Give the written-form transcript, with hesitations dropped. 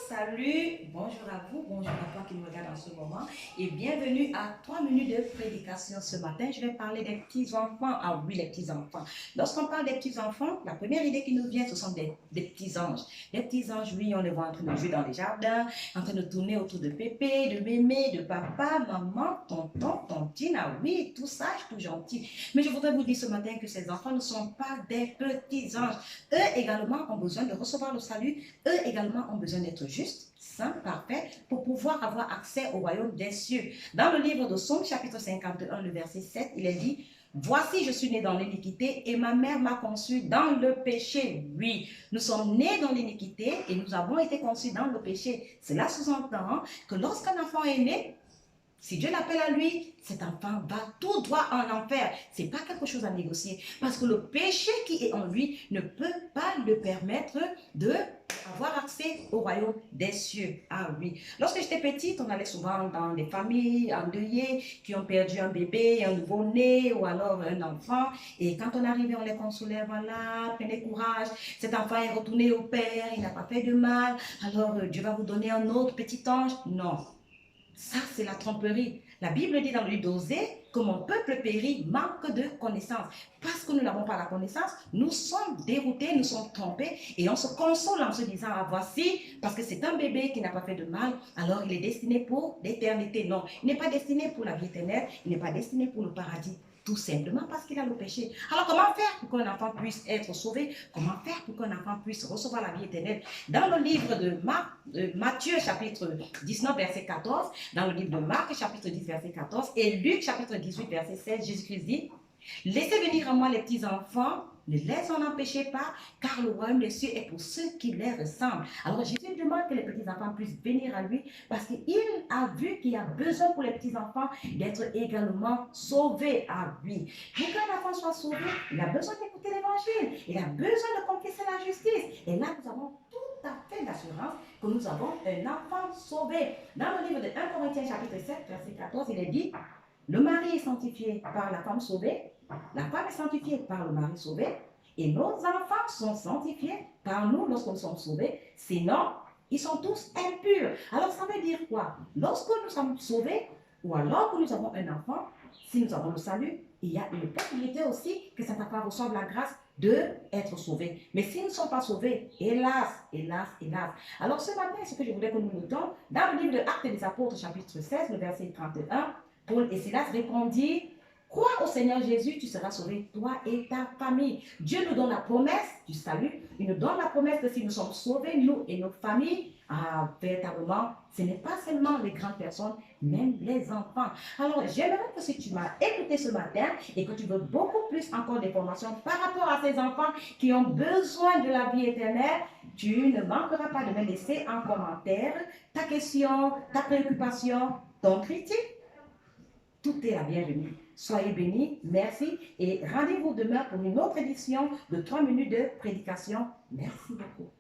salut, bonjour à vous, bonjour à toi qui me regarde en ce moment et bienvenue à 3 minutes de prédication ce matin. Je vais parler des petits-enfants. Ah oui, les petits-enfants. Lorsqu'on parle des petits-enfants, la première idée qui nous vient, ce sont des petits anges. Les petits anges, oui, on les voit en train de jouer dans les jardins, en train de tourner autour de pépé, de mémé, de papa, maman, tonton, tontine. Ah oui, tout sage, tout gentil. Mais je voudrais vous dire ce matin que ces enfants ne sont pas des petits anges. Eux également ont besoin de recevoir le salut. Eux également ont besoin d'être justes, saints, parfaits, pour pouvoir avoir accès au royaume des cieux. Dans le livre de Psaume, chapitre 51, le verset 7, il est dit: voici, je suis né dans l'iniquité et ma mère m'a conçu dans le péché. Oui, nous sommes nés dans l'iniquité et nous avons été conçus dans le péché. Cela sous-entend que lorsqu'un enfant est né, si Dieu l'appelle à lui, cet enfant va tout droit en enfer. Ce n'est pas quelque chose à négocier. Parce que le péché qui est en lui ne peut pas le permettre d'avoir accès au royaume des cieux. Ah oui. Lorsque j'étais petite, on allait souvent dans des familles endeuillées qui ont perdu un bébé, un nouveau-né ou alors un enfant. Et quand on arrivait, on les consolait. Voilà, prenez courage. Cet enfant est retourné au Père, il n'a pas fait de mal. Alors Dieu va vous donner un autre petit ange. Non. Ça, c'est la tromperie. La Bible dit dans le livre d'Osée que mon peuple périt manque de connaissance. Parce que nous n'avons pas la connaissance, nous sommes déroutés, nous sommes trompés et on se console en se disant: ah, voici, parce que c'est un bébé qui n'a pas fait de mal, alors il est destiné pour l'éternité. Non, il n'est pas destiné pour la vie éternelle, il n'est pas destiné pour le paradis. Tout simplement parce qu'il a le péché. Alors comment faire pour qu'un enfant puisse être sauvé? Comment faire pour qu'un enfant puisse recevoir la vie éternelle? Dans le livre de Matthieu chapitre 19 verset 14, dans le livre de Marc chapitre 10 verset 14 et Luc chapitre 18 verset 16, Jésus-Christ dit: laissez venir à moi les petits enfants, ne les en empêchez pas, car le royaume des cieux est pour ceux qui les ressemblent. Alors Jésus demande que les petits enfants puissent venir à lui parce qu'il a vu qu'il y a besoin pour les petits enfants d'être également sauvés à lui. Pour qu'un enfant soit sauvé, il a besoin d'écouter l'évangile, il a besoin de confesser la justice. Et là, nous avons tout à fait l'assurance que nous avons un enfant sauvé. Dans le livre de 1 Corinthiens chapitre 7 verset 14, il est dit: le mari est sanctifié par la femme sauvée, la femme est sanctifiée par le mari sauvé, et nos enfants sont sanctifiés par nous lorsque nous sommes sauvés. Sinon, ils sont tous impurs. Alors, ça veut dire quoi? Lorsque nous sommes sauvés, ou alors que nous avons un enfant, si nous avons le salut, il y a une possibilité aussi que cet enfant reçoive la grâce d'être sauvé. Mais s'ils ne sont pas sauvés, hélas, hélas, hélas. Alors, ce matin, ce que je voulais que nous notons, dans le livre de Actes des Apôtres, chapitre 16, le verset 31, Paul et Silas répondit: crois au Seigneur Jésus, tu seras sauvé, toi et ta famille. Dieu nous donne la promesse du salut. Il nous donne la promesse que si nous sommes sauvés, nous et nos familles, véritablement, ce n'est pas seulement les grandes personnes, même les enfants. Alors, j'aimerais que si tu m'as écouté ce matin et que tu veux beaucoup plus encore d'informations par rapport à ces enfants qui ont besoin de la vie éternelle, tu ne manqueras pas de me laisser en commentaire ta question, ta préoccupation, ton critique. Tout est la bienvenue. Soyez bénis, merci et rendez-vous demain pour une autre édition de 3 minutes de prédication. Merci beaucoup.